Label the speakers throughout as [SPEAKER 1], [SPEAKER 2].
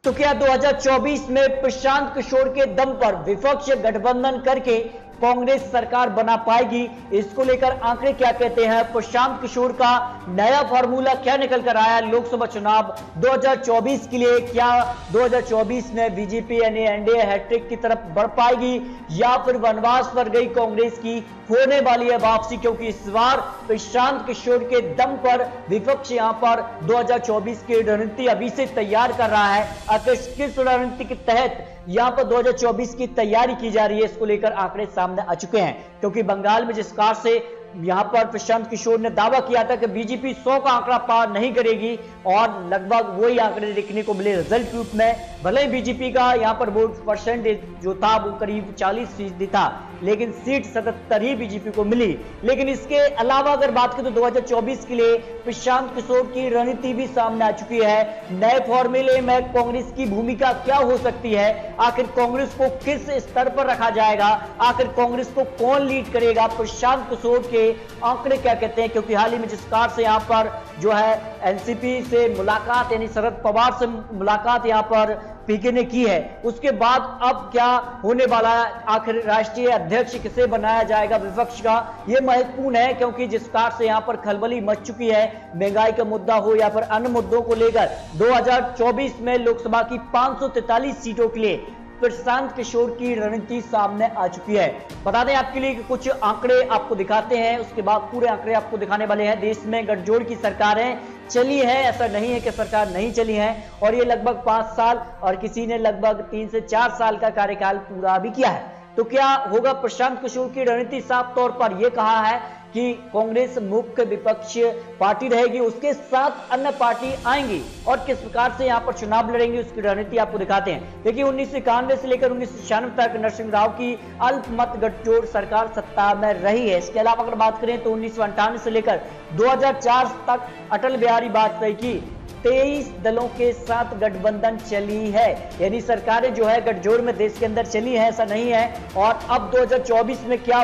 [SPEAKER 1] तो क्या 2024 में प्रशांत किशोर के दम पर विपक्ष गठबंधन करके कांग्रेस सरकार बना पाएगी? इसको लेकर आंकड़े क्या कहते हैं? प्रशांत किशोर का नया फार्मूला क्या निकल कर आया लोकसभा चुनाव 2024 के लिए? क्या 2024 में बीजेपी यानी एनडीए हैट्रिक की तरफ बढ़ पाएगी या फिर वनवास पर गई कांग्रेस की होने वाली है वापसी? क्योंकि इस बार प्रशांत किशोर के दम पर विपक्ष यहां पर 2024 की रणनीति अभी से तैयार कर रहा है। आखिर किस रणनीति के तहत यहां पर 2024 की तैयारी की जा रही है, इसको लेकर आंकड़े सामने आ चुके हैं। क्योंकि बंगाल में जिस कार से यहां पर प्रशांत किशोर ने दावा किया था कि बीजेपी 100 का आंकड़ा पार नहीं करेगी और लगभग वही आंकड़े देखने को मिले रिजल्ट के रूप में। भले ही बीजेपी का यहां पर वोट परसेंटेज जो था वो करीब 40% था, लेकिन सीट 77 ही बीजेपी को मिली। लेकिन इसके अलावा अगर बात करें तो 2024 के लिए प्रशांत किशोर की रणनीति भी सामने आ चुकी है। नए फॉर्मूले में कांग्रेस की भूमिका क्या हो सकती है? आखिर कांग्रेस को किस स्तर पर रखा जाएगा? आखिर कांग्रेस को कौन लीड करेगा? प्रशांत किशोर के आंकड़े क्या कहते हैं? क्योंकि हाल ही में जिस कार से यहां पर जो है एनसीपी से मुलाकात यानी शरद पवार से मुलाकात यहां पर पीके ने की है, उसके बाद अब क्या होने वाला है? आखिर राष्ट्रीय अध्यक्ष किसे बनाया जाएगा विपक्ष का? यह महत्वपूर्ण है क्योंकि जिस कार से यहां पर खलबली मच चुकी है, महंगाई का मुद्दा हो या फिर अन्य मुद्दों को लेकर 2024 में लोकसभा की 543 सीटों के लिए प्रशांत किशोर की रणनीति सामने आ चुकी है। बता दें आपके लिए कि कुछ आंकड़े आपको दिखाते हैं, उसके बाद पूरे आंकड़े आपको दिखाने वाले हैं। देश में गठजोड़ की सरकारें चली है, ऐसा नहीं है कि सरकार नहीं चली है, और ये लगभग 5 साल और किसी ने लगभग 3 से 4 साल का कार्यकाल पूरा भी किया है। तो क्या होगा प्रशांत किशोर की रणनीति? साफ तौर पर यह कहा है कि कांग्रेस मुख्य विपक्ष पार्टी रहेगी, उसके साथ अन्य पार्टी आएंगी और किस प्रकार से यहां पर चुनाव लड़ेंगे उसकी रणनीति आपको दिखाते हैं। देखिए 1991 से लेकर 1996 तक नरसिंह राव की अल्पमत गठजोड़ सरकार सत्ता में रही है। इसके अलावा अगर बात करें तो 1998 से लेकर 2004 तक अटल बिहारी वाजपेयी की 23 दलों के साथ गठबंधन चली है, यानी सरकारें जो है गठजोड़ में देश के अंदर चली है, ऐसा नहीं है। और अब 2024 में क्या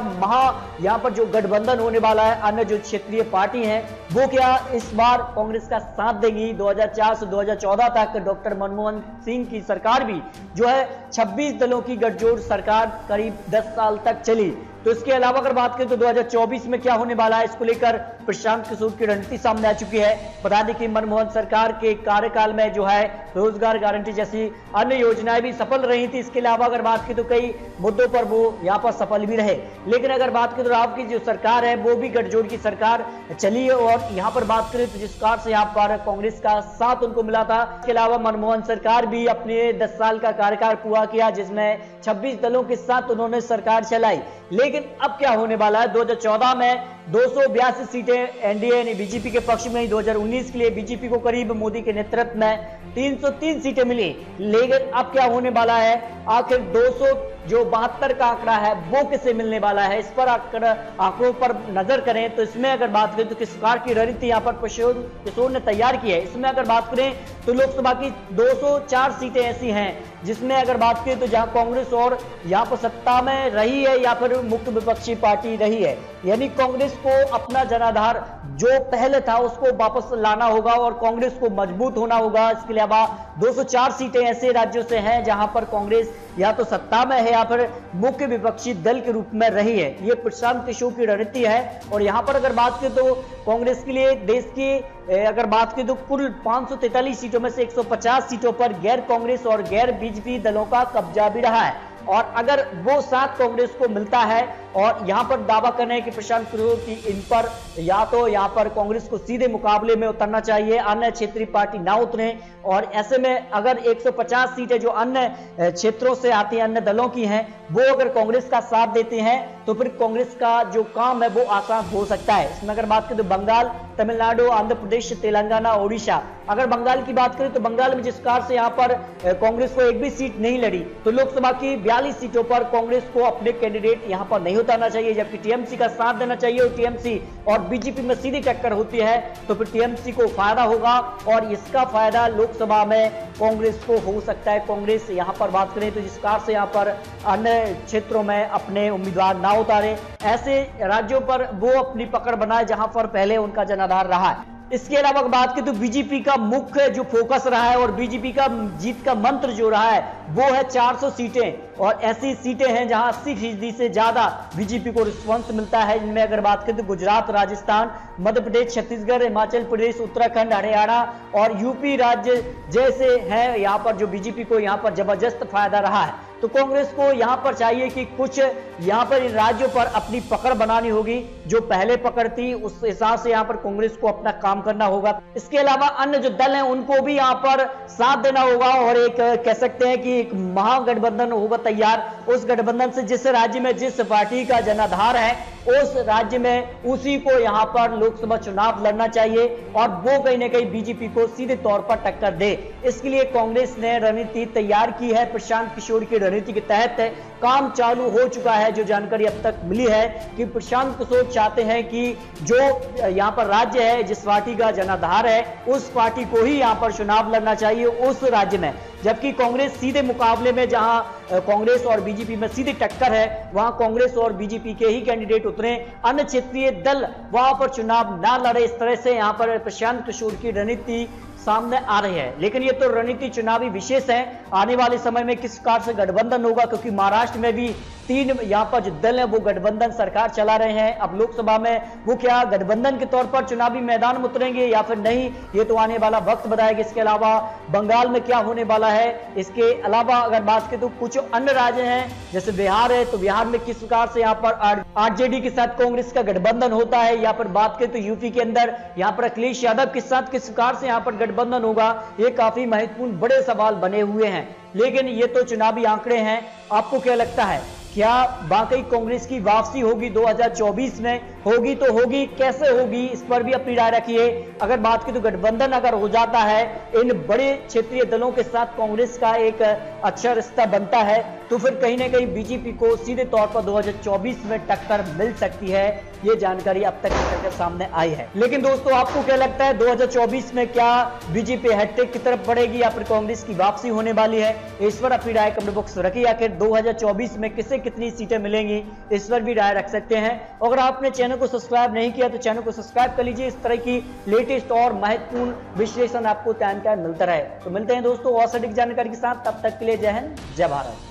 [SPEAKER 1] यहां पर जो गठबंधन होने वाला है, अन्य जो क्षेत्रीय पार्टी हैं वो क्या इस बार कांग्रेस का साथ देगी? 2004 से 2014 तक डॉक्टर मनमोहन सिंह की सरकार भी जो है 26 दलों की गठजोड़ सरकार करीब 10 साल तक चली। तो इसके अलावा अगर बात करें तो 2024 में क्या होने वाला है, इसको लेकर प्रशांत किशोर की रणनीति सामने आ चुकी है। बता दें कि मनमोहन सरकार के कार्यकाल में जो है रोजगार गारंटी जैसी अन्य योजनाएं भी सफल रही थी। इसके अलावा अगर बात की तो कई मुद्दों पर वो यहाँ पर सफल भी रहे। लेकिन अगर बात करें तो राव की जो सरकार है वो भी गठजोड़ की सरकार चली है, और यहाँ पर बात करें तो जिस कार से यहाँ पर कांग्रेस का साथ उनको मिला था। इसके अलावा मनमोहन सरकार भी अपने 10 साल का कार्यकाल पूरा किया, जिसमें 26 दलों के साथ उन्होंने सरकार चलाई। लेकिन अब क्या होने वाला है? 2014 में 282 सीटें एनडीए यानी बीजेपी के पक्ष में ही, 2019 के लिए बीजेपी को करीब मोदी के नेतृत्व में 303 सीटें मिली। लेकिन अब क्या होने वाला है? आखिर 272 का आंकड़ा है वो किसे मिलने वाला है? इस पर आंकड़ों पर नजर करें तो इसमें अगर बात करें तो किस प्रकार की रणनीति यहाँ पर प्रशांत किशोर ने तैयार की है। इसमें अगर बात करें तो लोकसभा की 204 सीटें ऐसी हैं जिसमें अगर बात करें तो जहां कांग्रेस और यहां पर सत्ता में रही है या फिर मुख्य विपक्षी पार्टी रही है, यानी कांग्रेस को अपना जनाधार जो पहले था उसको वापस लाना होगा और कांग्रेस को मजबूत होना होगा। इसके अलावा 204 सीटें ऐसे राज्यों से हैं जहां पर कांग्रेस या तो सत्ता में है या फिर मुख्य विपक्षी दल के रूप में रही है। ये प्रशांत किशोर की रणनीति है। और यहां पर अगर बात करें तो कांग्रेस के लिए देश की अगर बात करें तो कुल 543 सीटों में से 150 सीटों पर गैर कांग्रेस और गैर बीजेपी दलों का कब्जा भी रहा है। और अगर वो साथ कांग्रेस को मिलता है और यहां पर दावा करना है कि प्रशांत किशोर की इन पर या तो यहां पर कांग्रेस को सीधे मुकाबले में उतरना चाहिए, अन्य क्षेत्रीय पार्टी ना उतरे। और ऐसे में अगर 150 सीटें जो अन्य क्षेत्रों से आती हैं, अन्य दलों की हैं, वो अगर कांग्रेस का साथ देते हैं तो फिर कांग्रेस का जो काम है वो आसान हो सकता है। इसमें अगर बात करें तो बंगाल, तमिलनाडु, आंध्र प्रदेश, तेलंगाना, ओडिशा, अगर बंगाल की बात करें तो बंगाल में जिस कार से यहां पर कांग्रेस को एक भी सीट नहीं लड़ी, तो लोकसभा की 42 सीटों पर कांग्रेस को अपने कैंडिडेट यहां पर नहीं उतारना चाहिए, जबकि टीएमसी का साथ देना चाहिए। और टीएमसी और बीजेपी में सीधी टक्कर होती है तो फिर टीएमसी को फायदा होगा और इसका फायदा लोकसभा में कांग्रेस को हो सकता है। कांग्रेस यहां पर बात करें तो जिस कार से यहां पर अन्य क्षेत्रों में अपने उम्मीदवार ना उतारे, ऐसे राज्यों पर वो अपनी पकड़ बनाए जहां पर पहले उनका जनाधार रहा है। इसके अलावा अगर बात करें तो बीजेपी का मुख्य जो फोकस रहा है और बीजेपी का जीत का मंत्र जो रहा है वो है 400 सीटें, और ऐसी सीटें हैं जहां 80% से ज्यादा बीजेपी को रिस्पांस मिलता है। इनमें अगर बात करें तो गुजरात, राजस्थान, मध्य प्रदेश, छत्तीसगढ़, हिमाचल प्रदेश, उत्तराखंड, हरियाणा और यूपी राज्य जैसे हैं यहां पर जो बीजेपी को यहां पर जबरदस्त फायदा रहा है। तो कांग्रेस को यहां पर चाहिए कि कुछ यहां पर इन राज्यों पर अपनी पकड़ बनानी होगी, जो पहले पकड़ थी उस हिसाब से यहां पर कांग्रेस को अपना काम करना होगा। इसके अलावा अन्य जो दल हैं उनको भी यहां पर साथ देना होगा और एक कह सकते हैं कि एक महागठबंधन होगा तैयार। उस गठबंधन से जिस राज्य में जिस पार्टी का जनाधार है उस राज्य में उसी को यहां पर लोकसभा चुनाव लड़ना चाहिए और वो कहीं ना कहीं बीजेपी को सीधे तौर पर टक्कर दे। इसके लिए कांग्रेस ने रणनीति तैयार की है। प्रशांत किशोर की रणनीति के तहत काम चालू हो चुका है। जो जानकारी अब तक मिली है कि प्रशांत किशोर चाहते हैं कि जो यहां पर राज्य है जिस पार्टी का जनाधार है उस पार्टी को ही यहां पर चुनाव लड़ना चाहिए उस राज्य में, जबकि कांग्रेस सीधे मुकाबले में जहां कांग्रेस और बीजेपी में सीधी टक्कर है वहां कांग्रेस और बीजेपी के ही कैंडिडेट उतरे, अन्य क्षेत्रीय दल वहां पर चुनाव ना लड़े। इस तरह से यहां पर प्रशांत किशोर की रणनीति सामने आ रही है। लेकिन ये तो रणनीति चुनावी विशेष है, आने वाले समय में किस प्रकार से गठबंधन होगा, क्योंकि महाराष्ट्र में भी 3 यहां पर जो दल है वो गठबंधन सरकार चला रहे हैं। अब लोकसभा में वो क्या गठबंधन के तौर पर चुनावी मैदान में उतरेंगे या फिर नहीं, ये तो आने वाला वक्त बताएगा। इसके अलावा बंगाल में क्या होने वाला है, इसके अलावा अगर बात करें तो कुछ अन्य राज्य हैं जैसे बिहार है, तो बिहार में किस प्रकार से यहां पर आरजेडी के साथ कांग्रेस का गठबंधन होता है, या फिर बात करें तो यूपी के अंदर यहां पर अखिलेश यादव के साथ किस प्रकार से यहां पर गठबंधन होगा, ये काफी महत्वपूर्ण बड़े सवाल बने हुए हैं। लेकिन ये तो चुनावी आंकड़े हैं। आपको क्या लगता है, क्या वाकई कांग्रेस की वापसी होगी 2024 में? होगी तो होगी, कैसे होगी इस पर भी अपनी राय रखिए। अगर बात की तो गठबंधन अगर हो जाता है इन बड़े क्षेत्रीय दलों के साथ कांग्रेस का एक अच्छा रिश्ता बनता है तो फिर कहीं ना कहीं बीजेपी को सीधे तौर पर 2024 में टक्कर मिल सकती है। ये जानकारी अब तक निकलकर सामने आई है। लेकिन दोस्तों आपको क्या लगता है 2024 में क्या बीजेपी हैट्रिक की तरफ बढ़ेगी या फिर कांग्रेस की वापसी होने वाली है? इस पर अपनी राय कमेंट बॉक्स में रखिए। आखिर 2024 में किसे कितनी सीटें मिलेंगी इस पर भी राय रख सकते हैं। अगर आपने चैनल को सब्सक्राइब नहीं किया तो चैनल को सब्सक्राइब कर लीजिए, इस तरह की लेटेस्ट और महत्वपूर्ण विश्लेषण आपको टाइम टाइम मिलता रहे। तो मिलते हैं दोस्तों और सटीक जानकारी के साथ, तब तक के लिए जय हिंद जय भारत।